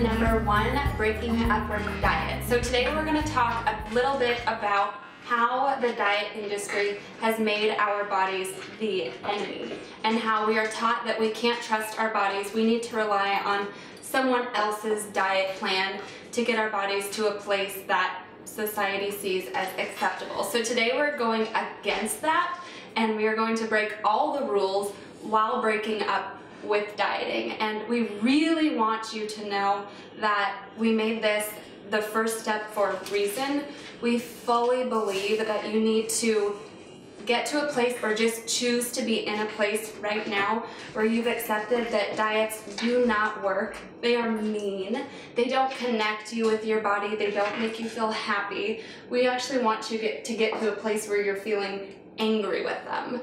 number 1, breaking up our diet. So today we're going to talk a little bit about how the diet industry has made our bodies the enemy, and how we are taught that we can't trust our bodies. We need to rely on someone else's diet plan to get our bodies to a place that society sees as acceptable. So today we're going against that, and we are going to break all the rules while breaking up with dieting. And we really want you to know that we made this the first step for a reason. We fully believe that you need to get to a place or just choose to be in a place right now where you've accepted that diets do not work. They are mean. They don't connect you with your body. They don't make you feel happy. We actually want you to get to a place where you're feeling angry with them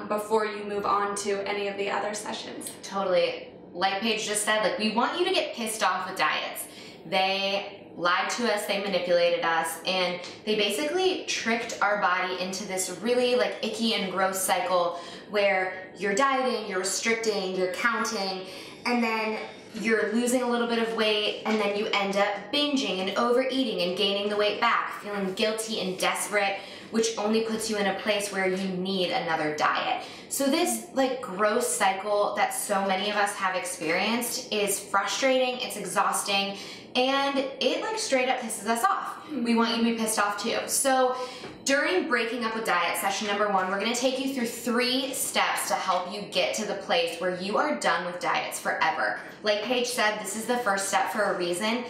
before you move on to any of the other sessions. Totally. Like Paige just said, like, we want you to get pissed off with diets. They lied to us, they manipulated us, and they basically tricked our body into this really icky and gross cycle where you're dieting, you're restricting, you're counting, and then you're losing a little bit of weight, and then you end up binging and overeating and gaining the weight back, feeling guilty and desperate, which only puts you in a place where you need another diet. So this gross cycle that so many of us have experienced is frustrating, it's exhausting, and it straight up pisses us off. We want you to be pissed off too. So during breaking up with diet session number 1, we're gonna take you through 3 steps to help you get to the place where you are done with diets forever. Like Paige said, this is the first step for a reason.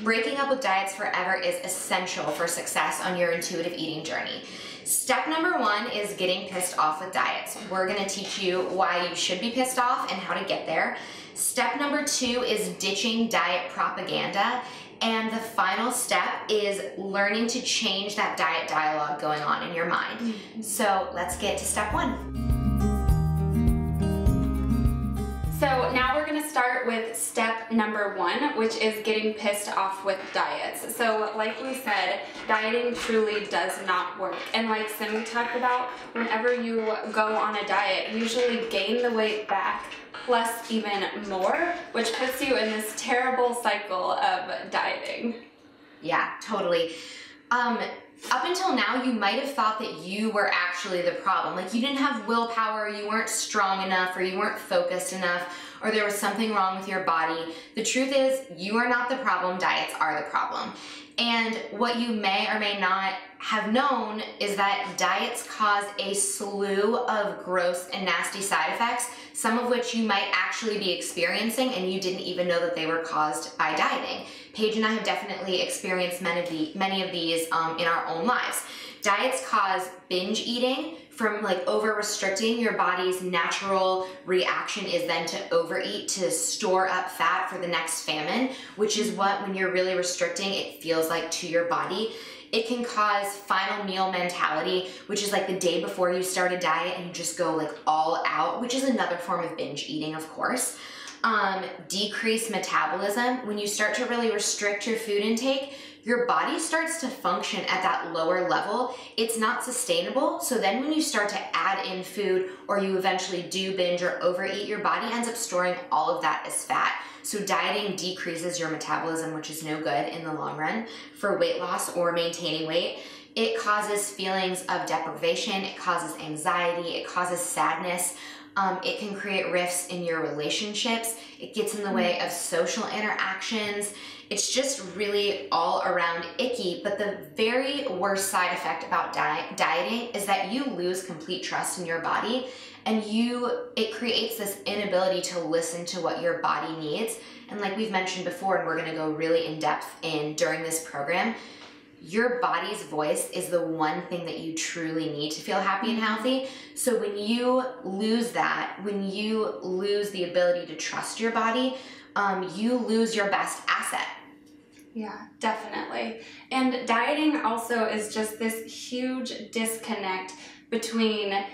Breaking up with diets forever is essential for success on your intuitive eating journey. Step number 1 is getting pissed off with diets. We're gonna teach you why you should be pissed off and how to get there. Step number 2 is ditching diet propaganda. And the final step is learning to change that diet dialogue going on in your mind. So let's get to step 1. So now we're gonna start with step number 1, which is getting pissed off with diets. So like we said, dieting truly does not work. And like Simi talked about, whenever you go on a diet, you usually gain the weight back plus even more, which puts you in this terrible cycle of dieting. Yeah, totally. Up until now, you might have thought that you were actually the problem. Like, you didn't have willpower, you weren't strong enough, or you weren't focused enough, or there was something wrong with your body. The truth is, you are not the problem, diets are the problem. And what you may or may not have known is that diets cause a slew of gross and nasty side effects, some of which you might actually be experiencing and you didn't even know that they were caused by dieting. Paige and I have definitely experienced many of these in our own lives. Diets cause binge eating. From over restricting, your body's natural reaction is then to overeat, to store up fat for the next famine, which is what, when you're really restricting, it feels like to your body. It can cause final meal mentality, which is the day before you start a diet and you just go all out, which is another form of binge eating, of course. Decreased metabolism. When you start to really restrict your food intake, your body starts to function at that lower level. It's not sustainable. So then when you start to add in food, or you eventually do binge or overeat, your body ends up storing all of that as fat. So dieting decreases your metabolism, which is no good in the long run for weight loss or maintaining weight. It causes feelings of deprivation, it causes anxiety, it causes sadness. It can create rifts in your relationships. It gets in the way of social interactions. It's just really all around icky. But the very worst side effect about dieting is that you lose complete trust in your body, and it creates this inability to listen to what your body needs. And like we've mentioned before, and we're gonna go really in depth during this program, your body's voice is the one thing that you truly need to feel happy and healthy. So when you lose that, when you lose the ability to trust your body, you lose your best asset. Yeah, definitely. And dieting also is just this huge disconnect between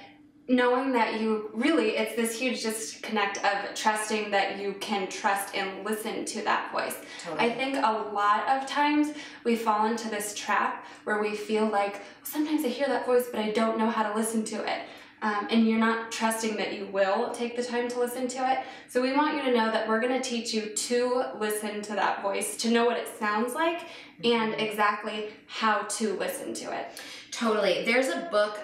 knowing that it's this huge disconnect of trusting that you can trust and listen to that voice. Totally. I think a lot of times we fall into this trap where we feel like, sometimes I hear that voice, but I don't know how to listen to it. and you're not trusting that you will take the time to listen to it. So we want you to know that we're going to teach you to listen to that voice, to know what it sounds like, and exactly how to listen to it. Totally. There's a book,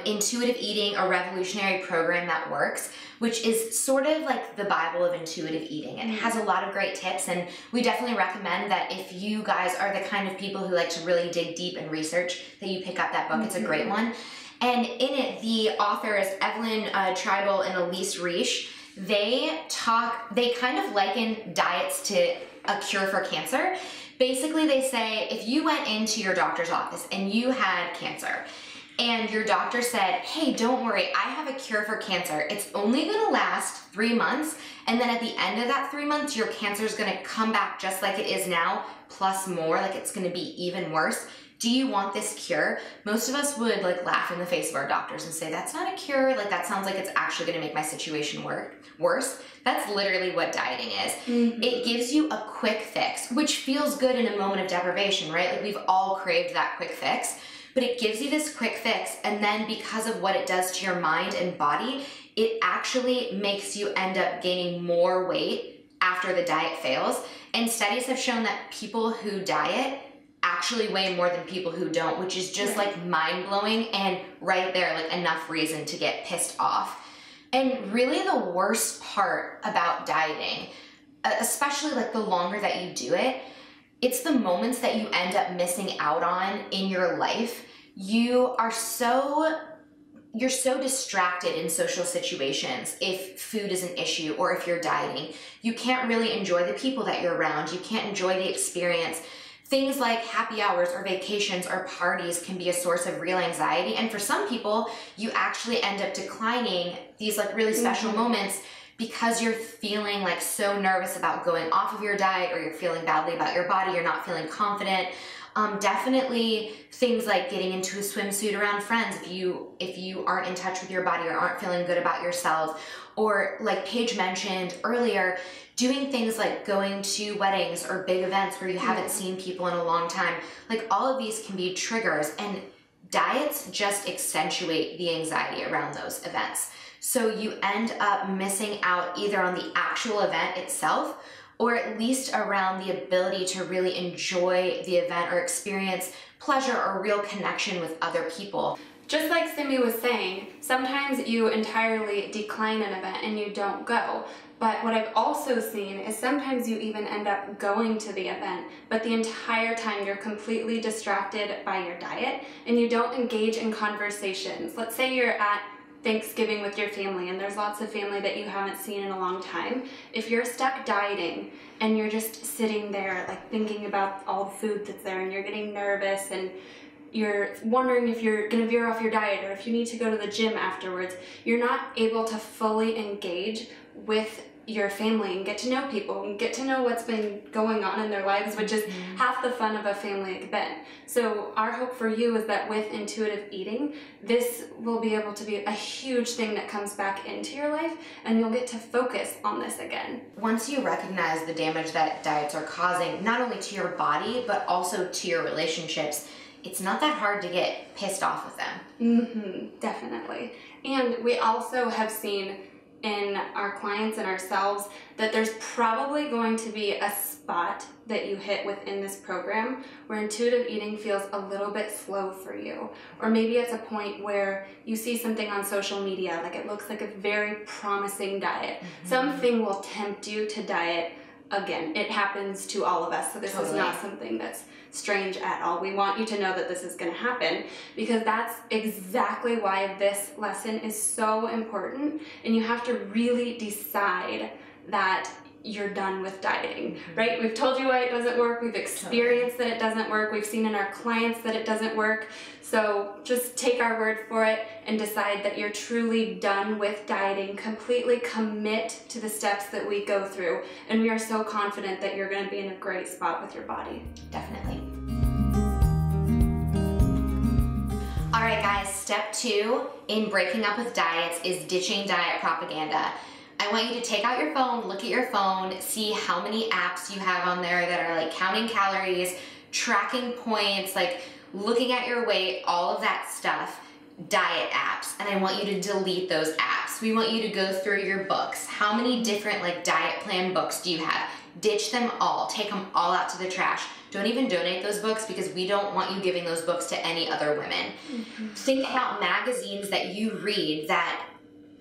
Intuitive Eating, a Revolutionary Program That Works, which is sort of like the Bible of intuitive eating. And it has a lot of great tips, and we definitely recommend that if you guys are the kind of people who like to really dig deep and research, that you pick up that book. It's a great one. And in it, the authors, Evelyn Tribal and Elise Reich, they kind of liken diets to a cure for cancer. Basically, they say if you went into your doctor's office and you had cancer, and your doctor said, hey, don't worry, I have a cure for cancer. It's only gonna last 3 months, and then at the end of that 3 months, your cancer is gonna come back just like it is now, plus more, like it's gonna be even worse. Do you want this cure? Most of us would like laugh in the face of our doctors and say, that's not a cure. Like that sounds like it's actually gonna make my situation worse. That's literally what dieting is. It gives you a quick fix, which feels good in a moment of deprivation, right? Like we've all craved that quick fix, but it gives you this quick fix. And then because of what it does to your mind and body, it actually makes you end up gaining more weight after the diet fails. And studies have shown that people who diet actually weigh more than people who don't, which is just like mind-blowing, and right there, like enough reason to get pissed off. And really the worst part about dieting, especially like the longer that you do it, it's the moments that you end up missing out on in your life. You're so distracted in social situations if food is an issue or if you're dieting. You can't really enjoy the people that you're around. You can't enjoy the experience. Things like happy hours or vacations or parties can be a source of real anxiety. And for some people, you actually end up declining these like really special moments because you're feeling like so nervous about going off of your diet, or you're feeling badly about your body, you're not feeling confident. Definitely things like getting into a swimsuit around friends if you aren't in touch with your body or aren't feeling good about yourself. Or like Paige mentioned earlier, doing things like going to weddings or big events where you haven't seen people in a long time. Like all of these can be triggers, and diets just accentuate the anxiety around those events. So you end up missing out either on the actual event itself, or at least around the ability to really enjoy the event or experience pleasure or real connection with other people. Just like Simi was saying, sometimes you entirely decline an event and you don't go. But what I've also seen is sometimes you even end up going to the event, but the entire time you're completely distracted by your diet and you don't engage in conversations. Let's say you're at Thanksgiving with your family and there's lots of family that you haven't seen in a long time. If you're stuck dieting and you're just sitting there like thinking about all the food that's there and you're getting nervous and you're wondering if you're gonna veer off your diet or if you need to go to the gym afterwards, you're not able to fully engage with your family and get to know people and get to know what's been going on in their lives, which is half the fun of a family event. So our hope for you is that with intuitive eating, this will be able to be a huge thing that comes back into your life, and you'll get to focus on this again. Once you recognize the damage that diets are causing, not only to your body, but also to your relationships, it's not that hard to get pissed off with them. Definitely. And we also have seen in our clients and ourselves that there's probably going to be a spot that you hit within this program where intuitive eating feels a little bit slow for you. Or maybe it's a point where you see something on social media, like it looks like a very promising diet. Something will tempt you to diet again. It happens to all of us, so this is not something that's strange at all. We want you to know that this is going to happen because that's exactly why this lesson is so important, and you have to really decide that you're done with dieting, right? We've told you why it doesn't work. We've experienced that it doesn't work. We've seen in our clients that it doesn't work. So just take our word for it and decide that you're truly done with dieting. Completely commit to the steps that we go through. And we are so confident that you're going to be in a great spot with your body. Definitely. All right, guys, step 2 in breaking up with diets is ditching diet propaganda. I want you to take out your phone, look at your phone, see how many apps you have on there that are like counting calories, tracking points, like looking at your weight, all of that stuff. diet apps, and I want you to delete those apps. We want you to go through your books. How many different like diet plan books do you have? Ditch them all, take them all out to the trash. Don't even donate those books because we don't want you giving those books to any other women. Think about magazines that you read that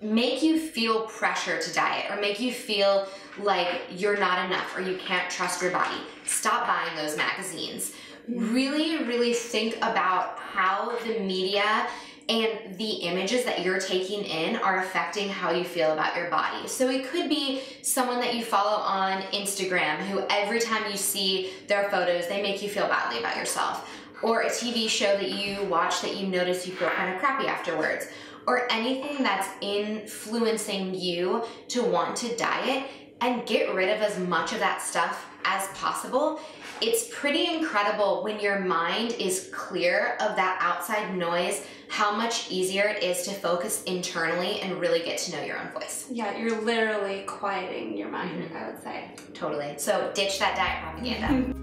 make you feel pressure to diet or make you feel like you're not enough or you can't trust your body. Stop buying those magazines. Really, really think about how the media and the images that you're taking in are affecting how you feel about your body. So it could be someone that you follow on Instagram who every time you see their photos, they make you feel badly about yourself. Or a TV show that you watch that you notice you feel kind of crappy afterwards. Or anything that's influencing you to want to diet, and get rid of as much of that stuff as possible. It's pretty incredible when your mind is clear of that outside noise, how much easier it is to focus internally and really get to know your own voice. Yeah, you're literally quieting your mind, I would say. Totally. So ditch that diet propaganda.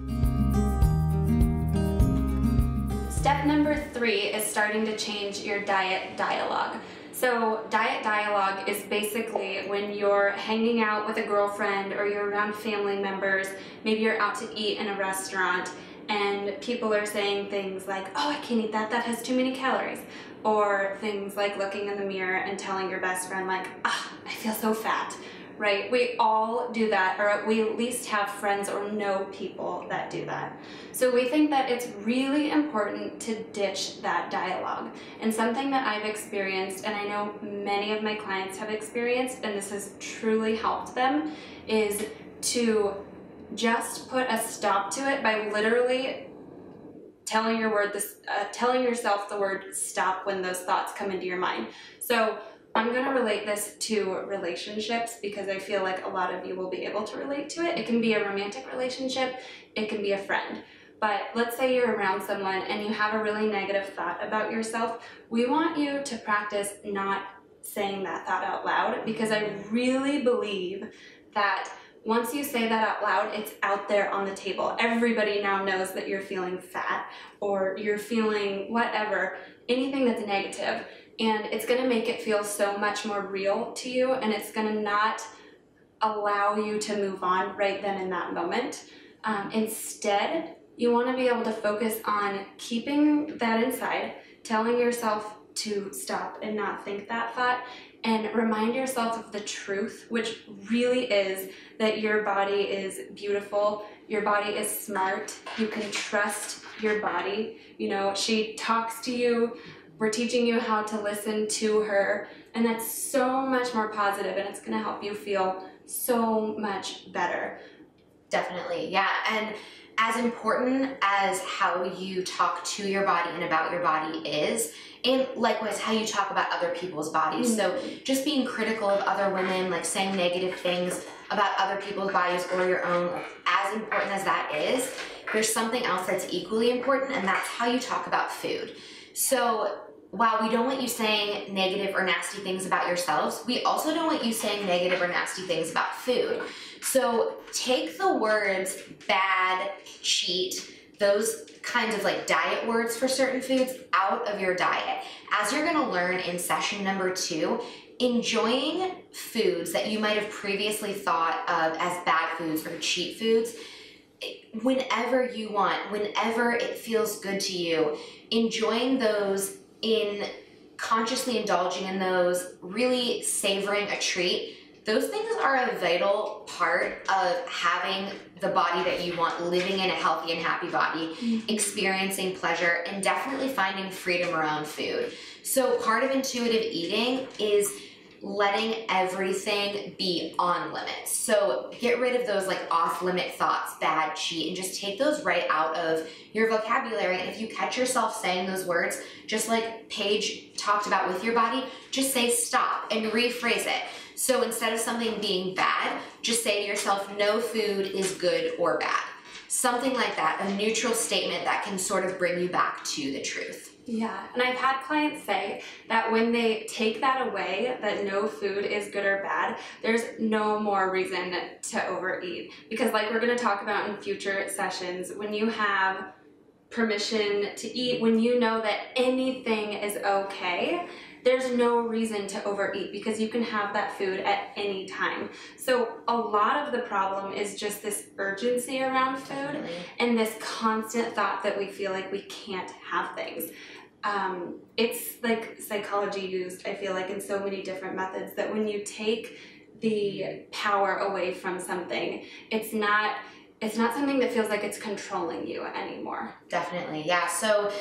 Step number 3 is starting to change your diet dialogue. So diet dialogue is basically when you're hanging out with a girlfriend or you're around family members, maybe you're out to eat in a restaurant and people are saying things like, oh, I can't eat that, that has too many calories. Or things like looking in the mirror and telling your best friend like, ah, I feel so fat, right? We all do that, or we at least have friends or know people that do that. So we think that it's really important to ditch that dialogue. And something that I've experienced, and I know many of my clients have experienced, and this has truly helped them, is to just put a stop to it by literally telling yourself the word stop when those thoughts come into your mind. So I'm going to relate this to relationships because I feel like a lot of you will be able to relate to it. It can be a romantic relationship, it can be a friend. But let's say you're around someone and you have a really negative thought about yourself. We want you to practice not saying that thought out loud, because I really believe that once you say that out loud, it's out there on the table. Everybody now knows that you're feeling fat or you're feeling whatever, anything that's negative. And it's going to make it feel so much more real to you, and it's going to not allow you to move on right then in that moment. Instead, you want to be able to focus on keeping that inside, telling yourself to stop and not think that thought, and remind yourself of the truth, which really is that your body is beautiful, your body is smart, you can trust your body. You know, she talks to you, we're teaching you how to listen to her, and that's so much more positive, and it's going to help you feel so much better. Definitely, yeah. And as important as how you talk to your body and about your body is, and likewise how you talk about other people's bodies. So just being critical of other women, like saying negative things about other people's bodies or your own, as important as that is, there's something else that's equally important, and that's how you talk about food. So while we don't want you saying negative or nasty things about yourselves, we also don't want you saying negative or nasty things about food. So take the words bad, cheat, those kinds of like diet words for certain foods out of your diet. As you're gonna learn in session number 2, enjoying foods that you might have previously thought of as bad foods or cheat foods, whenever you want, whenever it feels good to you, enjoying those, in consciously indulging in those, really savoring a treat, those things are a vital part of having the body that you want, living in a healthy and happy body, experiencing pleasure, and definitely finding freedom around food. So part of intuitive eating is letting everything be on limits. So get rid of those like off-limit thoughts, bad, cheat, and just take those right out of your vocabulary. And if you catch yourself saying those words, just like Paige talked about with your body, just say stop and rephrase it. So instead of something being bad, just say to yourself, no food is good or bad. Something like that, a neutral statement that can sort of bring you back to the truth. Yeah, and I've had clients say that when they take that away, that no food is good or bad, there's no more reason to overeat. Because like we're going to talk about in future sessions, when you have permission to eat, when you know that anything is okay, there's no reason to overeat because you can have that food at any time. So a lot of the problem is just this urgency around food and this constant thought that we feel like we can't have things. It's like psychology used, I feel like, in so many different methods, that when you take the power away from something, it's not something that feels like it's controlling you anymore. Definitely, yeah. So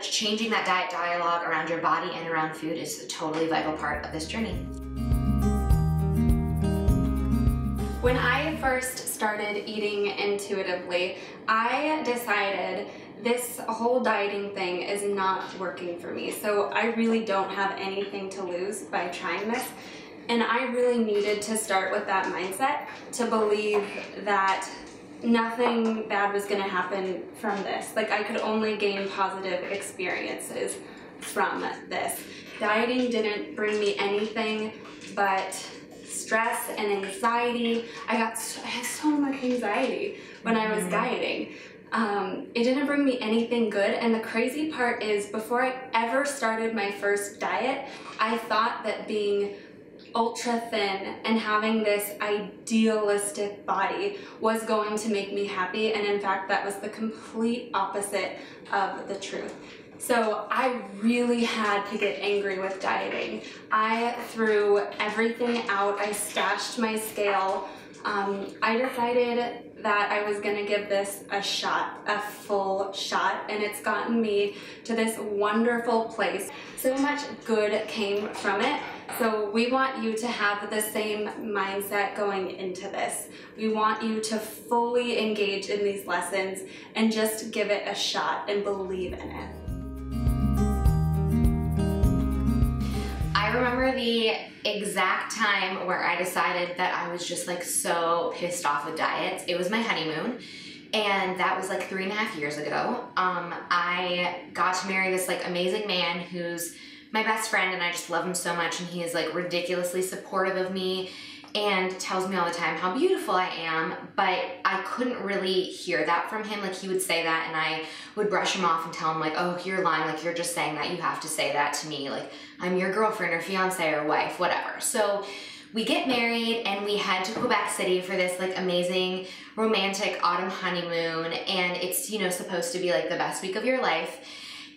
changing that diet dialogue around your body and around food is a totally vital part of this journey. When I first started eating intuitively, I decided this whole dieting thing is not working for me. So I really don't have anything to lose by trying this. And I really needed to start with that mindset to believe that nothing bad was going to happen from this. Like, I could only gain positive experiences from this. Dieting didn't bring me anything but stress and anxiety. I had so much anxiety when I was dieting. It didn't bring me anything good, and the crazy part is, before I ever started my first diet, I thought that being ultra thin and having this idealistic body was going to make me happy, and in fact that was the complete opposite of the truth. So I really had to get angry with dieting. I threw everything out. I stashed my scale. I decided that I was gonna give this a shot, a full shot, and it's gotten me to this wonderful place. So much good came from it. So we want you to have the same mindset going into this. We want you to fully engage in these lessons and just give it a shot and believe in it. I remember the exact time where I decided that I was just like so pissed off with diets. It was my honeymoon, and that was like 3.5 years ago. I got to marry this like amazing man who's my best friend, and I just love him so much, and he is like ridiculously supportive of me and tells me all the time how beautiful I am, but I couldn't really hear that from him. Like, he would say that and I would brush him off and tell him like, oh, you're lying, like you're just saying that, you have to say that to me, like I'm your girlfriend or fiance or wife, whatever. So we get married and we head to Quebec City for this like amazing romantic autumn honeymoon, and it's, you know, supposed to be like the best week of your life.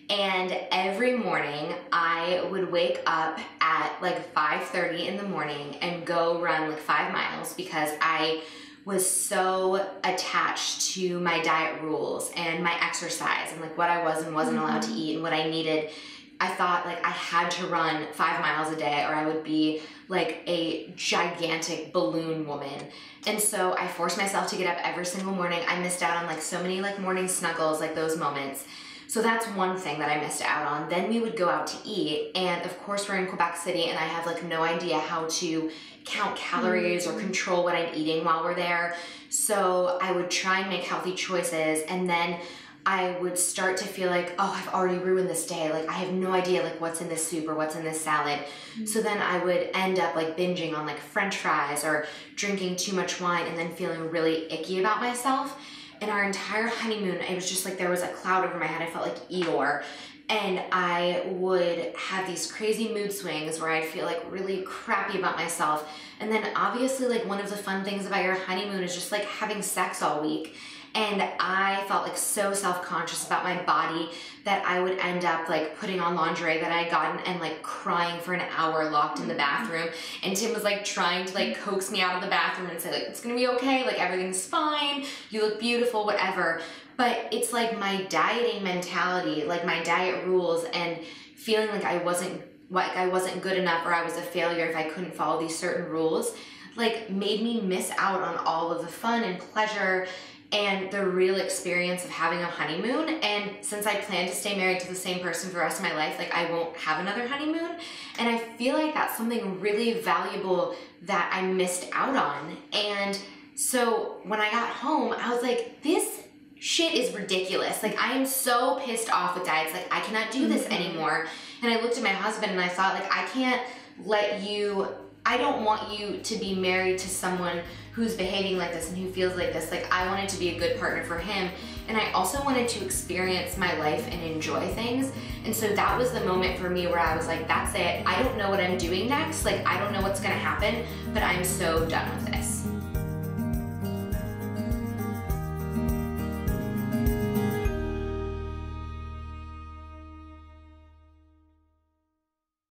And every morning I would wake up at like 5:30 in the morning and go run like 5 miles, because I was so attached to my diet rules and my exercise and like what I was and wasn't allowed to eat and what I needed. I thought like I had to run 5 miles a day or I would be like a gigantic balloon woman. And so I forced myself to get up every single morning. I missed out on like so many like morning snuggles, like those moments. So that's one thing that I missed out on. Then we would go out to eat, and of course we're in Quebec City and I have like no idea how to count calories or control what I'm eating while we're there. So I would try and make healthy choices, and then I would start to feel like, oh, I've already ruined this day. Like I have no idea like what's in this soup or what's in this salad. So then I would end up like binging on like French fries or drinking too much wine and then feeling really icky about myself. And our entire honeymoon, it was just like there was a cloud over my head. I felt like Eeyore. And I would have these crazy mood swings where I'd feel like really crappy about myself. And then obviously like one of the fun things about your honeymoon is just like having sex all week. And I felt like so self-conscious about my body that I would end up like putting on lingerie that I had gotten and like crying for an hour locked in the bathroom. And Tim was like trying to like coax me out of the bathroom and say like, it's gonna be okay, like everything's fine, you look beautiful, whatever. But it's like my dieting mentality, like my diet rules, and feeling like I wasn't good enough or I was a failure if I couldn't follow these certain rules, like made me miss out on all of the fun and pleasure and the real experience of having a honeymoon. And since I plan to stay married to the same person for the rest of my life, like I won't have another honeymoon. And I feel like that's something really valuable that I missed out on. And so when I got home, I was like, this shit is ridiculous. Like I am so pissed off with diets. Like I cannot do this anymore. And I looked at my husband and I thought like, I don't want you to be married to someone who's behaving like this and who feels like this. Like, I wanted to be a good partner for him. And I also wanted to experience my life and enjoy things. And so that was the moment for me where I was like, that's it. I don't know what I'm doing next. Like, I don't know what's gonna happen, but I'm so done with this.